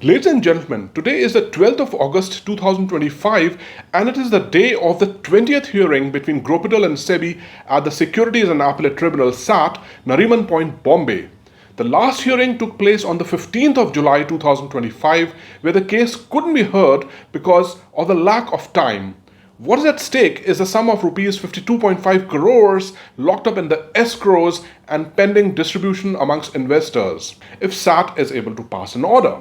Ladies and gentlemen, today is the 12th of August 2025 and it is the day of the 20th hearing between Growpital and SEBI at the Securities and Appellate Tribunal SAT, Nariman Point, Bombay. The last hearing took place on the 15th of July 2025 where the case couldn't be heard because of the lack of time. What is at stake is the sum of rupees 52.5 crores locked up in the escrows and pending distribution amongst investors if SAT is able to pass an order.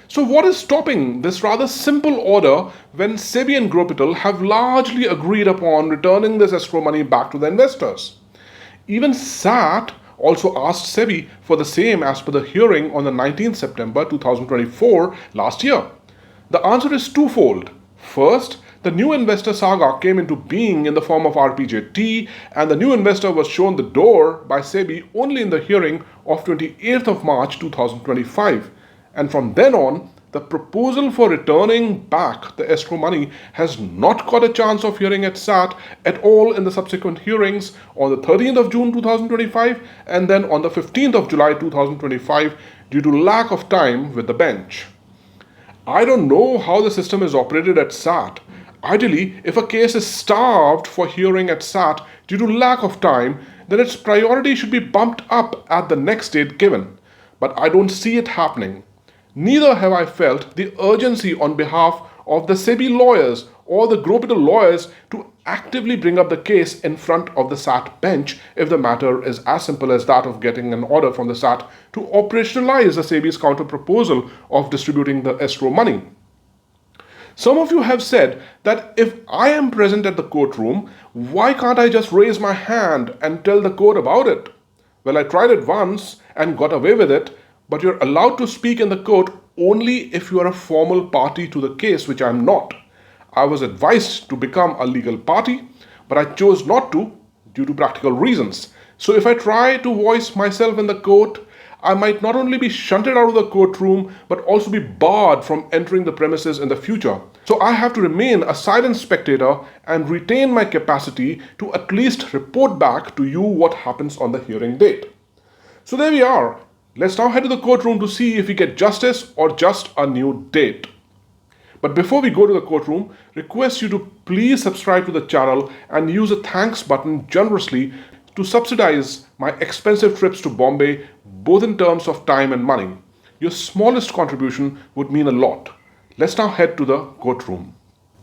So what is stopping this rather simple order when SEBI and Growpital have largely agreed upon returning this escrow money back to the investors? Even SAT also asked SEBI for the same as per the hearing on the 19th September 2024 last year. The answer is twofold. First, the new investor saga came into being in the form of RPJT and the new investor was shown the door by SEBI only in the hearing of 28th of March 2025. And from then on, the proposal for returning back the escrow money has not got a chance of hearing at SAT at all in the subsequent hearings on the 13th of June 2025 and then on the 15th of July 2025 due to lack of time with the bench. I don't know how the system is operated at SAT. Ideally, if a case is starved for hearing at SAT due to lack of time, then its priority should be bumped up at the next date given. But I don't see it happening. Neither have I felt the urgency on behalf of the SEBI lawyers or the Growpital lawyers to actively bring up the case in front of the SAT bench if the matter is as simple as that of getting an order from the SAT to operationalize the SEBI's counter proposal of distributing the escrow money. Some of you have said that if I am present at the courtroom, why can't I just raise my hand and tell the court about it? Well, I tried it once and got away with it, but you're allowed to speak in the court only if you are a formal party to the case, which I'm not. I was advised to become a legal party, but I chose not to due to practical reasons. So if I try to voice myself in the court, I might not only be shunted out of the courtroom, but also be barred from entering the premises in the future. So I have to remain a silent spectator and retain my capacity to at least report back to you what happens on the hearing date. So there we are. Let's now head to the courtroom to see if we get justice or just a new date. But before we go to the courtroom, request you to please subscribe to the channel and use the thanks button generously to subsidize my expensive trips to Bombay, both in terms of time and money. Your smallest contribution would mean a lot. Let's now head to the courtroom.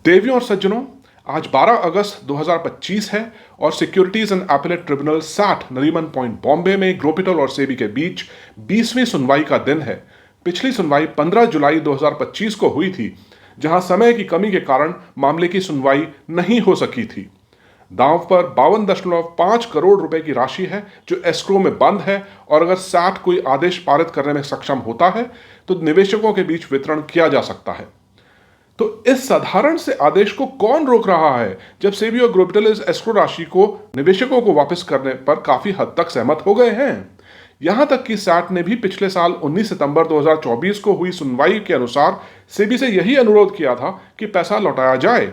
देवियों और सज्जनों, आज 12 अगस्त 2025 है और securities and appellate tribunal SAT Nariman point Bombay में ग्रोपिटल और सेबी के बीच 20वीं सुनवाई का दिन है। पिछली सुनवाई 15 जुलाई 2025 को हुई थी, जहां समय की कमी के कारण मामले की सुनवाई नहीं हो सकी थी। दांव पर 52.5 करोड़ रुपए की राशि है जो एस्क्रो में बंद है और अगर सैट कोई आदेश पारित करने में सक्षम होता है तो निवेशकों के बीच वितरण किया जा सकता है। तो इस साधारण से आदेश को कौन रोक रहा है जब सेबी और ग्रोपिटल इस एस्क्रो राशि को निवेशकों को वापस करने पर काफी हद तक सहमत हो गए हैं। यहां तक कि सैट ने भी पिछले साल 19 सितंबर 2024 को हुई सुनवाई के अनुसार सेबी से यही अनुरोध किया था कि पैसा लौटाया जाए।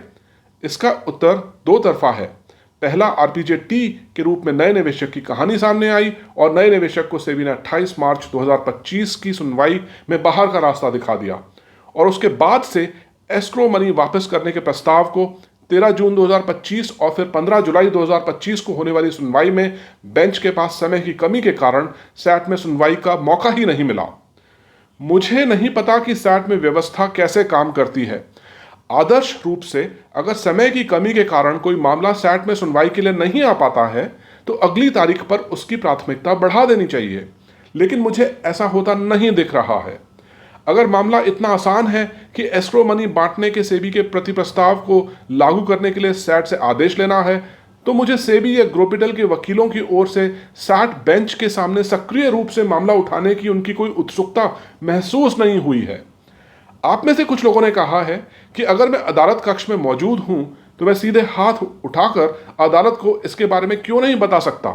इसका उत्तर दो तरफा है। पहला, आरपीजेटी के रूप में नए निवेशक की कहानी सामने आई और नए निवेशक को सेबी ने 28 मार्च 2025 की सुनवाई में बाहर का रास्ता दिखा दिया और उसके बाद से एस्क्रो मनी वापस करने के प्रस्ताव को 13 जून 2025 और फिर 15 जुलाई 2025 को होने वाली सुनवाई में बेंच के पास समय की कमी के कारण सैट में सुनवाई का मौका ही नहीं मिला। मुझे नहीं पता कि सैट में व्यवस्था कैसे काम करती है। आदर्श रूप से अगर समय की कमी के कारण कोई मामला सैट में सुनवाई के लिए नहीं आ पाता है तो अगली तारीख पर उसकी प्राथमिकता बढ़ा देनी चाहिए, लेकिन मुझे ऐसा होता नहीं दिख रहा है। अगर मामला इतना आसान है कि एस्क्रो मनी बांटने के सेबी के प्रति प्रस्ताव को लागू करने के लिए सैट से आदेश लेना है तो मुझे सेबी या ग्रोपिटल के वकीलों की ओर से सैट बेंच के सामने सक्रिय रूप से मामला उठाने की उनकी कोई उत्सुकता महसूस नहीं हुई है। आप में से कुछ लोगों ने कहा है कि अगर मैं अदालत कक्ष में मौजूद हूं तो मैं सीधे हाथ उठाकर अदालत को इसके बारे में क्यों नहीं बता सकता।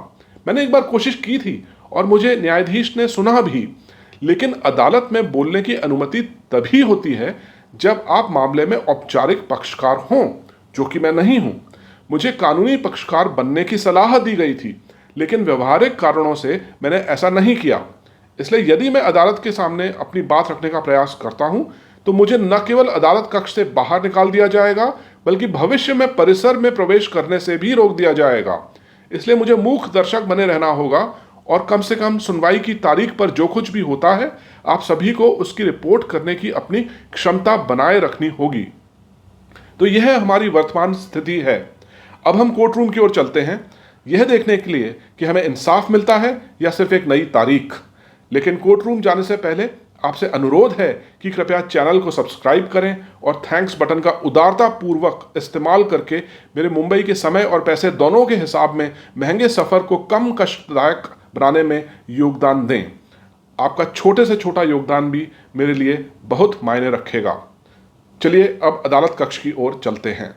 मैंने एक बार कोशिश की थी और मुझे न्यायाधीश ने सुना भी, लेकिन अदालत में बोलने की अनुमति तभी होती है जब आप मामले में औपचारिक पक्षकार हों, जो कि मैं नहीं हूं। मुझे कानूनी पक्षकार बनने की सलाह दी गई थी, लेकिन व्यवहारिक कारणों से मैंने ऐसा नहीं किया। इसलिए यदि मैं अदालत के सामने अपनी बात रखने का प्रयास करता हूं तो मुझे न केवल अदालत कक्ष से बाहर निकाल दिया जाएगा बल्कि भविष्य में परिसर में प्रवेश करने से भी रोक दिया जाएगा। इसलिए मुझे मूक दर्शक बने रहना होगा और कम से कम सुनवाई की तारीख पर जो कुछ भी होता है आप सभी को उसकी रिपोर्ट करने की अपनी क्षमता बनाए रखनी होगी। तो यह हमारी वर्तमान स्थिति है। अब हम कोर्ट रूम की ओर चलते हैं, यह देखने के लिए कि हमें इंसाफ मिलता है या सिर्फ एक नई तारीख। लेकिन कोर्ट रूम जाने से पहले आपसे अनुरोध है कि कृपया चैनल को सब्सक्राइब करें और थैंक्स बटन का उदारता पूर्वक इस्तेमाल करके मेरे मुंबई के समय और पैसे दोनों के हिसाब में महंगे सफ़र को कम कष्टदायक बनाने में योगदान दें। आपका छोटे से छोटा योगदान भी मेरे लिए बहुत मायने रखेगा। चलिए अब अदालत कक्ष की ओर चलते हैं।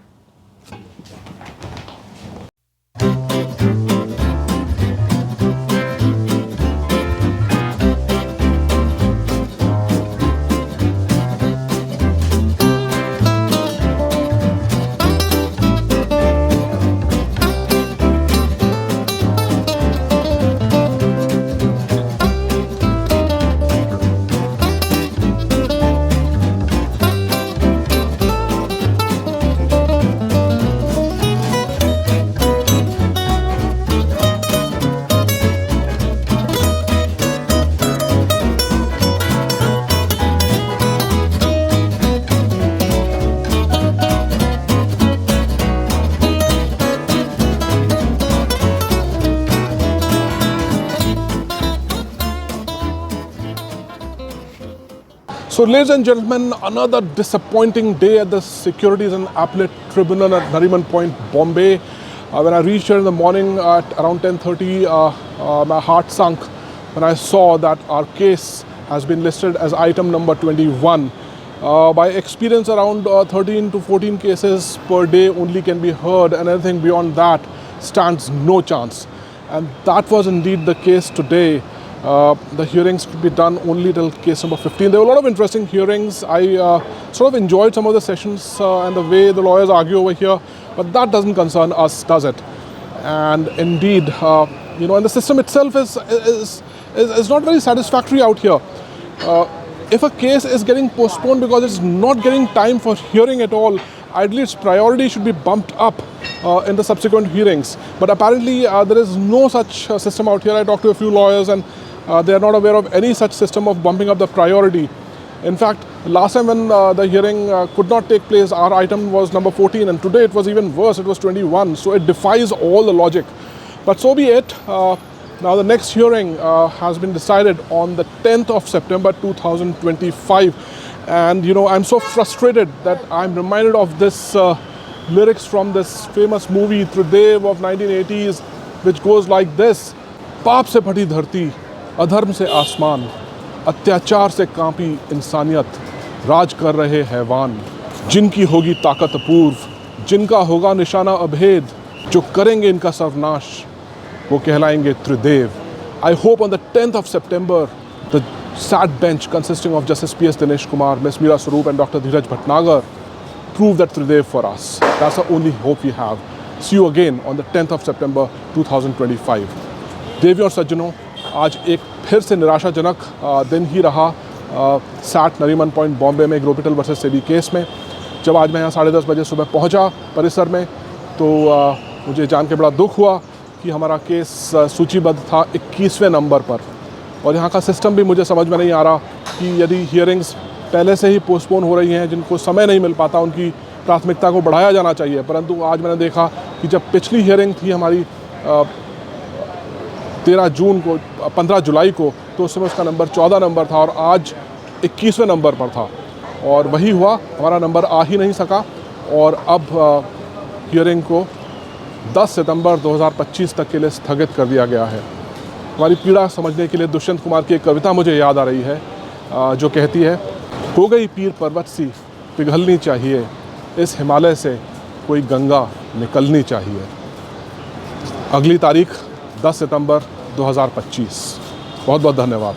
So ladies and gentlemen, another disappointing day at the Securities and Appellate Tribunal at Nariman Point, Bombay. When I reached here in the morning at around 10:30, my heart sunk when I saw that our case has been listed as item number 21. By experience, around 13 to 14 cases per day only can be heard, and anything beyond that stands no chance. And that was indeed the case today. The hearings could be done only till case number 15. There were a lot of interesting hearings. I sort of enjoyed some of the sessions and the way the lawyers argue over here, but that doesn't concern us, does it? And indeed, and the system itself is not very satisfactory out here. If a case is getting postponed because it's not getting time for hearing at all, ideally its priority should be bumped up in the subsequent hearings. But apparently there is no such system out here. I talked to a few lawyers and they are not aware of any such system of bumping up the priority. In fact, last time when the hearing could not take place, our item was number 14, and today it was even worse, it was 21. So it defies all the logic. But so be it. Now the next hearing has been decided on the 10th of September 2025. And I'm so frustrated that I'm reminded of this lyrics from this famous movie Tridev of 1980s, which goes like this: पाप से फटी धरती, अधर्म से आसमान, अत्याचार से copy इंसानियत, राज कर रहे हैवान, जिनकी होगी ताकत अपूर्व, जिनका होगा निशाना अभेद, जो करेंगे इनका सर्वनाश, वो कहलाएंगे त्रिदेव. I hope on the 10th of September, the sad bench consisting of Justice P.S. Dinesh Kumar, Ms. Meera Swaroop and Dr. Dheeraj Bhatnagar prove that Tridev for us. That's the only hope we have. See you again on the 10th of September 2025. देवी और सज्जनों, आज एक फिर से निराशाजनक दिन ही रहा set Nariman point Bombay में ग्रोपिटल वर्सेस सेबी केस में. जब आज मैं यहाँ 10:30 बजे सुबह पहुँचा परिसर में तो मुझे जान के बड़ा दुख हुआ कि हमारा केस सूचीबद्ध था 21वें नंबर पर. और यहाँ का सिस्टम भी मुझे समझ में नहीं आ रहा कि यदि हियरिंग्स पहले से ही पोस्टपोन हो रही हैं, जिनको समय नहीं मिल पाता, उनकी प्राथमिकता को बढ़ाया जाना चाहिए. परंतु आज मैंने देखा कि जब पिछली हियरिंग थी हमारी 15 जुलाई को, तो उस समय उसका नंबर 14 नंबर था और आज 21वें नंबर पर था. और वही हुआ, हमारा नंबर आ ही नहीं सका और अब हियरिंग को 10 सितंबर 2025 तक के लिए स्थगित कर दिया गया है. हमारी पीड़ा समझने के लिए दुष्यंत कुमार की एक कविता मुझे याद आ रही है जो कहती है: हो गई पीर पर्वत सी पिघलनी चाहिए, इस हिमालय से कोई गंगा निकलनी चाहिए. अगली तारीख 10 सितंबर 2025. बहुत बहुत धन्यवाद.